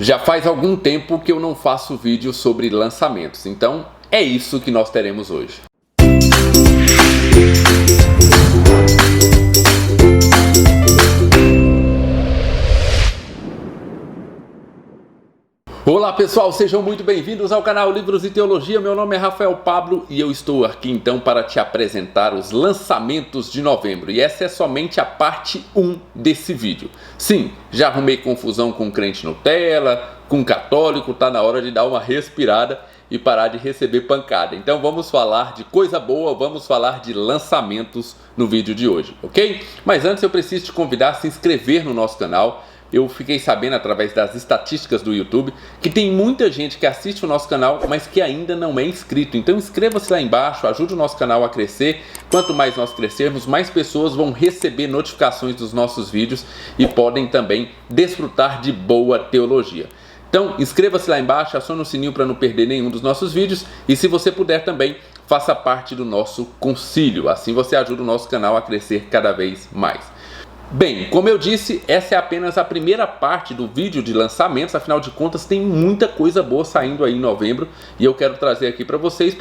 Já faz algum tempo que eu não faço vídeo sobre lançamentos, então é isso que nós teremos hoje. Olá pessoal, sejam muito bem-vindos ao canal Livros e Teologia. Meu nome é Rafael Pablo e eu estou aqui então para te apresentar os lançamentos de novembro. E essa é somente a parte 1 desse vídeo. Sim, já arrumei confusão com crente Nutella, com católico, tá na hora de dar uma respirada e parar de receber pancada. Então vamos falar de coisa boa, vamos falar de lançamentos no vídeo de hoje, ok? Mas antes eu preciso te convidar a se inscrever no nosso canal. Eu fiquei sabendo através das estatísticas do YouTube que tem muita gente que assiste o nosso canal, mas que ainda não é inscrito. Então inscreva-se lá embaixo, ajude o nosso canal a crescer. Quanto mais nós crescermos, mais pessoas vão receber notificações dos nossos vídeos e podem também desfrutar de boa teologia. Então inscreva-se lá embaixo, acione o sininho para não perder nenhum dos nossos vídeos. E se você puder também, faça parte do nosso concílio. Assim você ajuda o nosso canal a crescer cada vez mais. Bem, como eu disse, essa é apenas a primeira parte do vídeo de lançamentos, afinal de contas tem muita coisa boa saindo aí em novembro e eu quero trazer aqui para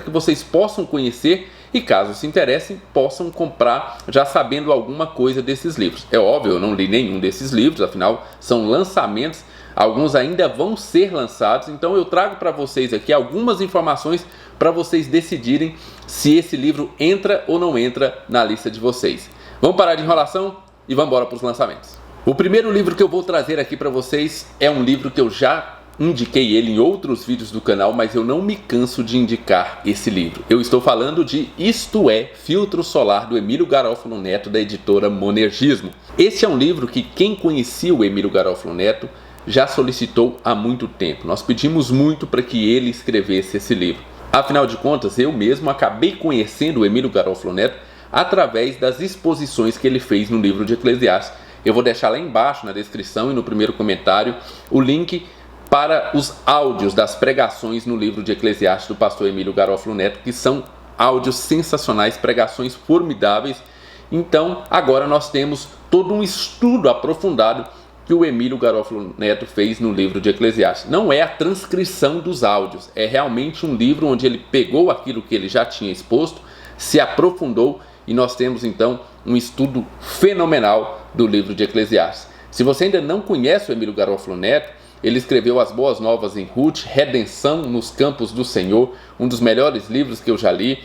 que vocês possam conhecer e caso se interessem, possam comprar já sabendo alguma coisa desses livros. É óbvio, eu não li nenhum desses livros, afinal são lançamentos, alguns ainda vão ser lançados, então eu trago para vocês aqui algumas informações para vocês decidirem se esse livro entra ou não entra na lista de vocês. Vamos parar de enrolação? E vamos embora para os lançamentos. O primeiro livro que eu vou trazer aqui para vocês é um livro que eu já indiquei ele em outros vídeos do canal, mas eu não me canso de indicar esse livro. Eu estou falando de Isto é, Filtro Solar, do Emílio Garofalo Neto, da editora Monergismo. Esse é um livro que quem conhecia o Emílio Garofalo Neto já solicitou há muito tempo. Nós pedimos muito para que ele escrevesse esse livro. Afinal de contas, eu mesmo acabei conhecendo o Emílio Garofalo Neto através das exposições que ele fez no livro de Eclesiastes. Eu vou deixar lá embaixo na descrição e no primeiro comentário o link para os áudios das pregações no livro de Eclesiastes do pastor Emílio Garofalo Neto, que são áudios sensacionais, pregações formidáveis. Então agora nós temos todo um estudo aprofundado que o Emílio Garofalo Neto fez no livro de Eclesiastes. Não é a transcrição dos áudios, é realmente um livro onde ele pegou aquilo que ele já tinha exposto, se aprofundou e nós temos então um estudo fenomenal do livro de Eclesiastes. Se você ainda não conhece o Emílio Garofalo Neto, ele escreveu As Boas Novas em Ruth, Redenção nos Campos do Senhor, um dos melhores livros que eu já li.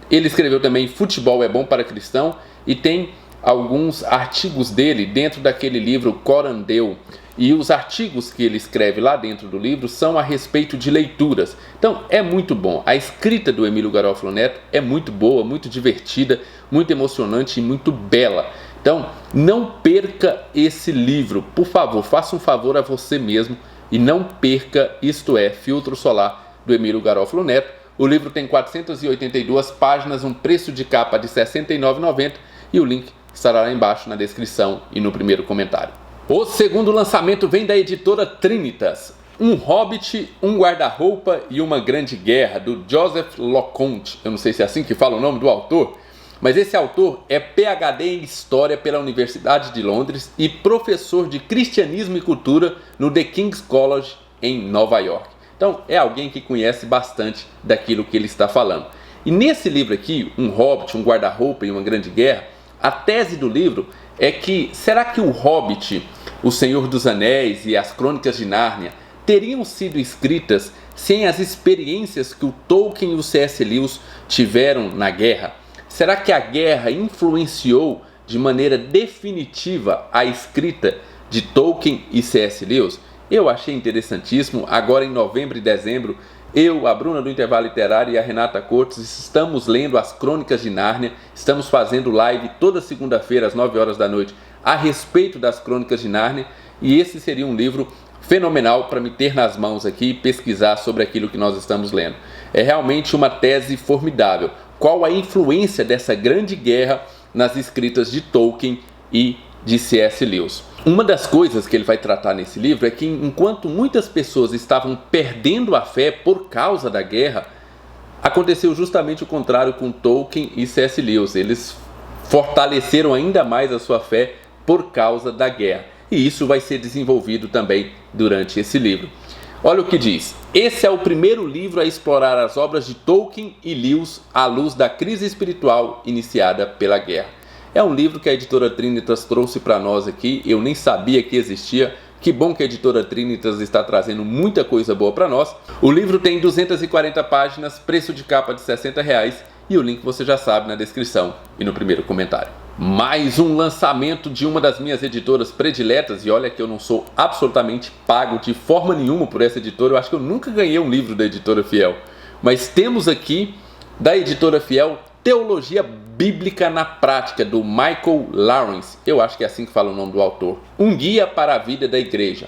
Ele escreveu também Futebol é Bom para Cristão e tem alguns artigos dele dentro daquele livro Corandeu. E os artigos que ele escreve lá dentro do livro são a respeito de leituras. Então é muito bom. A escrita do Emílio Garofalo Neto é muito boa, muito divertida, muito emocionante e muito bela. Então não perca esse livro. Por favor, faça um favor a você mesmo e não perca Isto é, Filtro Solar, do Emílio Garofalo Neto. O livro tem 482 páginas, um preço de capa de R$ 69,90 e o link estará lá embaixo na descrição e no primeiro comentário. O segundo lançamento vem da editora Trinitas. Um Hobbit, um Guarda-Roupa e uma Grande Guerra, do Joseph LeConte. Eu não sei se é assim que fala o nome do autor, mas esse autor é PhD em História pela Universidade de Londres e professor de Cristianismo e Cultura no The King's College em Nova York. Então é alguém que conhece bastante daquilo que ele está falando. E nesse livro aqui, Um Hobbit, um Guarda-Roupa e uma Grande Guerra, a tese do livro é que, será que o Hobbit, o Senhor dos Anéis e as Crônicas de Nárnia teriam sido escritas sem as experiências que o Tolkien e o C.S. Lewis tiveram na guerra? Será que a guerra influenciou de maneira definitiva a escrita de Tolkien e C.S. Lewis? Eu achei interessantíssimo. Agora em novembro e dezembro, eu, a Bruna do Intervalo Literário e a Renata Cortes estamos lendo as Crônicas de Nárnia, estamos fazendo live toda segunda-feira às 9 horas da noite a respeito das Crônicas de Nárnia e esse seria um livro fenomenal para me ter nas mãos aqui e pesquisar sobre aquilo que nós estamos lendo. É realmente uma tese formidável. Qual a influência dessa grande guerra nas escritas de Tolkien e de C.S. Lewis? Uma das coisas que ele vai tratar nesse livro é que enquanto muitas pessoas estavam perdendo a fé por causa da guerra, aconteceu justamente o contrário com Tolkien e C.S. Lewis. Eles fortaleceram ainda mais a sua fé por causa da guerra. e isso vai ser desenvolvido também durante esse livro. Olha o que diz: esse é o primeiro livro a explorar as obras de Tolkien e Lewis à luz da crise espiritual iniciada pela guerra. É um livro que a editora Trinitas trouxe para nós aqui, eu nem sabia que existia. Que bom que a editora Trinitas está trazendo muita coisa boa para nós. O livro tem 240 páginas, preço de capa de R$60 e o link você já sabe na descrição e no primeiro comentário. Mais um lançamento de uma das minhas editoras prediletas, e olha que eu não sou absolutamente pago de forma nenhuma por essa editora, eu acho que eu nunca ganhei um livro da Editora Fiel. Mas temos aqui, da Editora Fiel, Teologia Bíblica na Prática, do Michael Lawrence, eu acho que é assim que fala o nome do autor, um guia para a vida da igreja.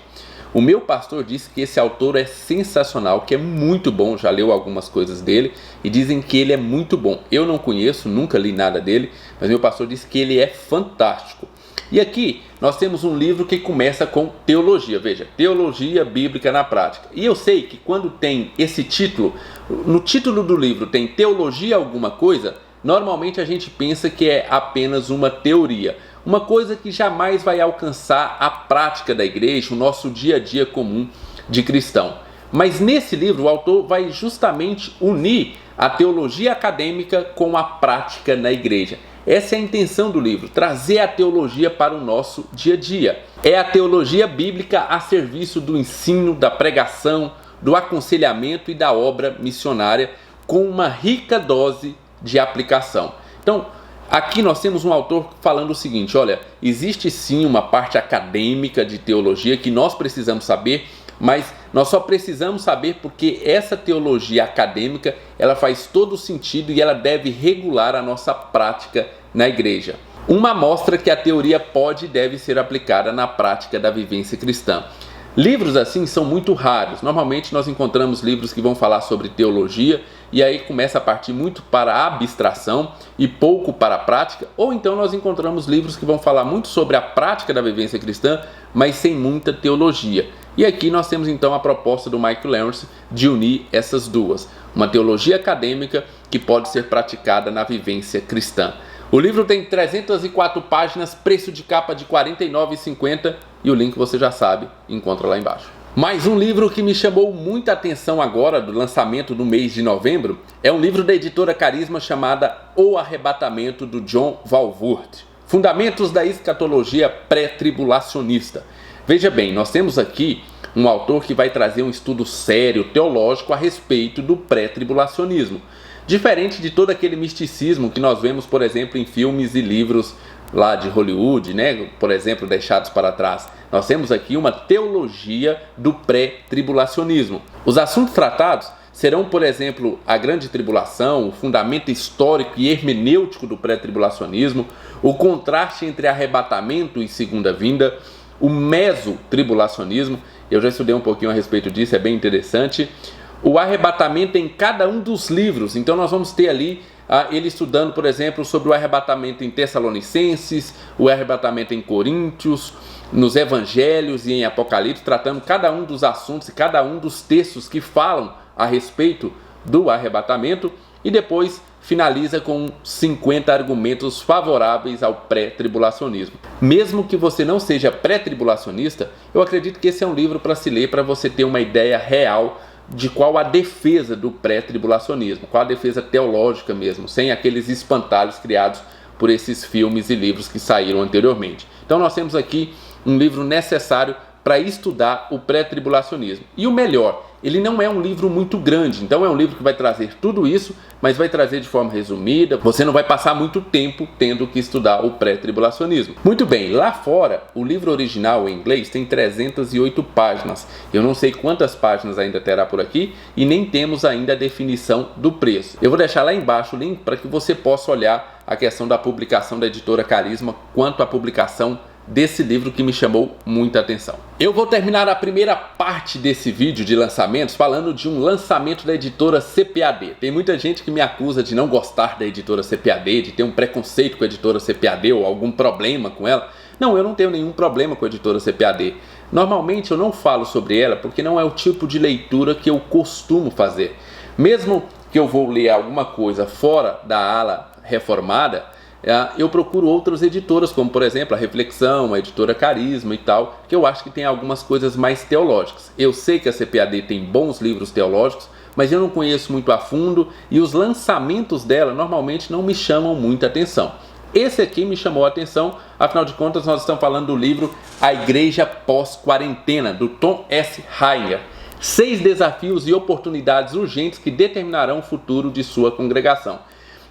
O meu pastor disse que esse autor é sensacional, que é muito bom, já leu algumas coisas dele e dizem que ele é muito bom. Eu não conheço, nunca li nada dele, mas meu pastor disse que ele é fantástico. E aqui nós temos um livro que começa com teologia, veja, Teologia Bíblica na Prática. E eu sei que quando tem esse título, no título do livro tem teologia alguma coisa, normalmente a gente pensa que é apenas uma teoria. Uma coisa que jamais vai alcançar a prática da igreja, o nosso dia a dia comum de cristão. Mas nesse livro o autor vai justamente unir a teologia acadêmica com a prática na igreja. Essa é a intenção do livro, trazer a teologia para o nosso dia a dia. É a teologia bíblica a serviço do ensino, da pregação, do aconselhamento e da obra missionária, com uma rica dose de aplicação. Então, aqui nós temos um autor falando o seguinte: olha, existe sim uma parte acadêmica de teologia que nós precisamos saber, mas nós só precisamos saber porque essa teologia acadêmica ela faz todo sentido e ela deve regular a nossa prática na igreja. Uma amostra que a teoria pode e deve ser aplicada na prática da vivência cristã. Livros assim são muito raros. Normalmente nós encontramos livros que vão falar sobre teologia e aí começa a partir muito para a abstração e pouco para a prática, ou então nós encontramos livros que vão falar muito sobre a prática da vivência cristã, mas sem muita teologia. E aqui nós temos então a proposta do Michael Lawrence de unir essas duas, uma teologia acadêmica que pode ser praticada na vivência cristã. O livro tem 304 páginas, preço de capa de R$ 49,50 e o link você já sabe, encontra lá embaixo. Mais um livro que me chamou muita atenção agora do lançamento do mês de novembro é um livro da editora Carisma chamada O Arrebatamento, do John Walvoord. Fundamentos da escatologia pré-tribulacionista. Veja bem, nós temos aqui um autor que vai trazer um estudo sério, teológico a respeito do pré-tribulacionismo. Diferente de todo aquele misticismo que nós vemos, por exemplo, em filmes e livros lá de Hollywood, né? Por exemplo, deixados para trás. Nós temos aqui uma teologia do pré-tribulacionismo. Os assuntos tratados serão, por exemplo, a grande tribulação, o fundamento histórico e hermenêutico do pré-tribulacionismo, o contraste entre arrebatamento e segunda vinda, o mesotribulacionismo, eu já estudei um pouquinho a respeito disso, é bem interessante. O arrebatamento em cada um dos livros, então nós vamos ter ali ele estudando, por exemplo, sobre o arrebatamento em Tessalonicenses, o arrebatamento em Coríntios, nos Evangelhos e em Apocalipse, tratando cada um dos assuntos e cada um dos textos que falam a respeito do arrebatamento, e depois finaliza com 50 argumentos favoráveis ao pré-tribulacionismo. Mesmo que você não seja pré-tribulacionista, eu acredito que esse é um livro para se ler, para você ter uma ideia real de qual a defesa do pré-tribulacionismo, qual a defesa teológica mesmo, sem aqueles espantalhos criados por esses filmes e livros que saíram anteriormente. Então nós temos aqui um livro necessário para estudar o pré-tribulacionismo. E o melhor, ele não é um livro muito grande, então é um livro que vai trazer tudo isso, mas vai trazer de forma resumida, você não vai passar muito tempo tendo que estudar o pré-tribulacionismo. Muito bem, lá fora, o livro original em inglês tem 308 páginas, eu não sei quantas páginas ainda terá por aqui, e nem temos ainda a definição do preço. Eu vou deixar lá embaixo o link para que você possa olhar a questão da publicação da editora Carisma, quanto à publicação desse livro que me chamou muita atenção. Eu vou terminar a primeira parte desse vídeo de lançamentos falando de um lançamento da editora CPAD. Tem muita gente que me acusa de não gostar da editora CPAD, de ter um preconceito com a editora CPAD ou algum problema com ela. Não, eu não tenho nenhum problema com a editora CPAD. Normalmente eu não falo sobre ela porque não é o tipo de leitura que eu costumo fazer. Mesmo que eu vou ler alguma coisa fora da ala reformada, eu procuro outras editoras, como por exemplo a Reflexão, a editora Carisma e tal, que eu acho que tem algumas coisas mais teológicas. Eu sei que a CPAD tem bons livros teológicos, mas eu não conheço muito a fundo e os lançamentos dela normalmente não me chamam muita atenção. Esse aqui me chamou a atenção, afinal de contas nós estamos falando do livro A Igreja Pós-Quarentena, do Tom S. Rainer. 6 desafios e oportunidades urgentes que determinarão o futuro de sua congregação.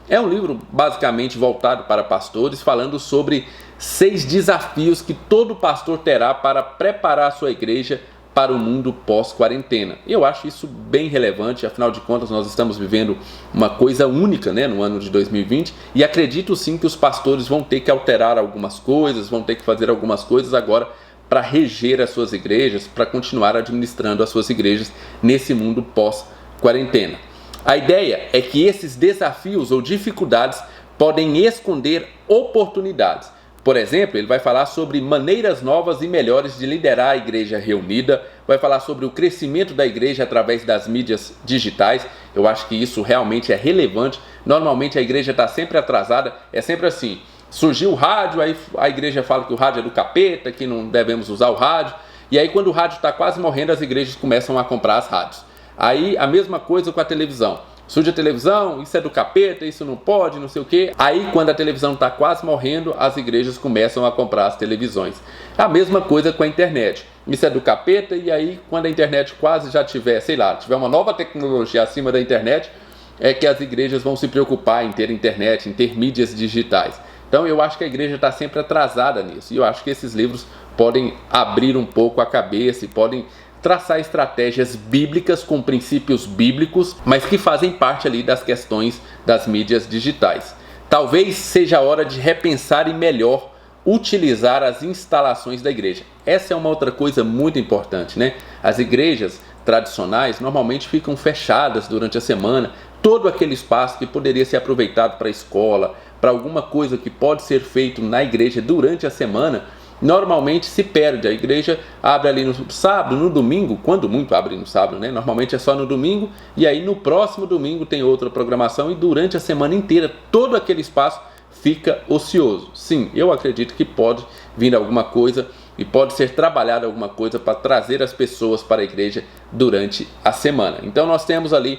É um livro basicamente voltado para pastores, falando sobre 6 desafios que todo pastor terá para preparar a sua igreja para o mundo pós-quarentena. Eu acho isso bem relevante, afinal de contas nós estamos vivendo uma coisa única, no ano de 2020, e acredito sim que os pastores vão ter que alterar algumas coisas, vão ter que fazer algumas coisas agora para reger as suas igrejas, para continuar administrando as suas igrejas nesse mundo pós-quarentena. A ideia é que esses desafios ou dificuldades podem esconder oportunidades. Por exemplo, ele vai falar sobre maneiras novas e melhores de liderar a igreja reunida, vai falar sobre o crescimento da igreja através das mídias digitais. Eu acho que isso realmente é relevante. Normalmente a igreja está sempre atrasada, é sempre assim. Surgiu o rádio, aí a igreja fala que o rádio é do capeta, que não devemos usar o rádio. E aí quando o rádio está quase morrendo, as igrejas começam a comprar as rádios. Aí a mesma coisa com a televisão. Surge a televisão, isso é do capeta, isso não pode, não sei o quê. Aí quando a televisão está quase morrendo, as igrejas começam a comprar as televisões. A mesma coisa com a internet. Isso é do capeta, e aí quando a internet quase já tiver, tiver uma nova tecnologia acima da internet, é que as igrejas vão se preocupar em ter internet, em ter mídias digitais. Então eu acho que a igreja está sempre atrasada nisso. E eu acho que esses livros podem abrir um pouco a cabeça e podem traçar estratégias bíblicas com princípios bíblicos, mas que fazem parte ali das questões das mídias digitais. Talvez seja a hora de repensar e melhor utilizar as instalações da igreja. Essa é uma outra coisa muito importante, As igrejas tradicionais normalmente ficam fechadas durante a semana. Todo aquele espaço que poderia ser aproveitado para a escola, para alguma coisa que pode ser feito na igreja durante a semana, normalmente se perde. A igreja abre ali no sábado, no domingo, quando muito abre no sábado, Normalmente é só no domingo, e aí no próximo domingo tem outra programação, e durante a semana inteira todo aquele espaço fica ocioso. Sim, eu acredito que pode vir alguma coisa e pode ser trabalhada alguma coisa para trazer as pessoas para a igreja durante a semana. Então nós temos ali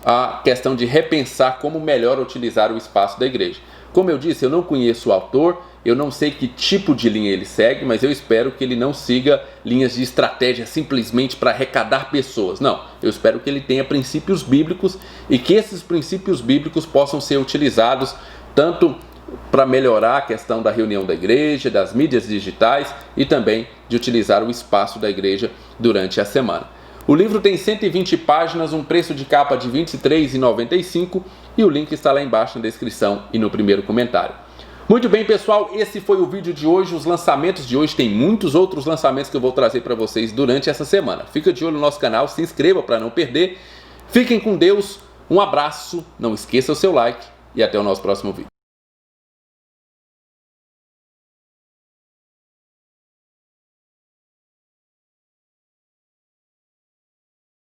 a questão de repensar como melhor utilizar o espaço da igreja. Como eu disse, eu não conheço o autor, eu não sei que tipo de linha ele segue, mas eu espero que ele não siga linhas de estratégia simplesmente para arrecadar pessoas. Não, eu espero que ele tenha princípios bíblicos e que esses princípios bíblicos possam ser utilizados tanto para melhorar a questão da reunião da igreja, das mídias digitais e também de utilizar o espaço da igreja durante a semana. O livro tem 120 páginas, um preço de capa de R$ 23,95 e o link está lá embaixo na descrição e no primeiro comentário. Muito bem, pessoal, esse foi o vídeo de hoje. Os lançamentos de hoje, tem muitos outros lançamentos que eu vou trazer para vocês durante essa semana. Fica de olho no nosso canal, se inscreva para não perder. Fiquem com Deus, um abraço, não esqueça o seu like e até o nosso próximo vídeo.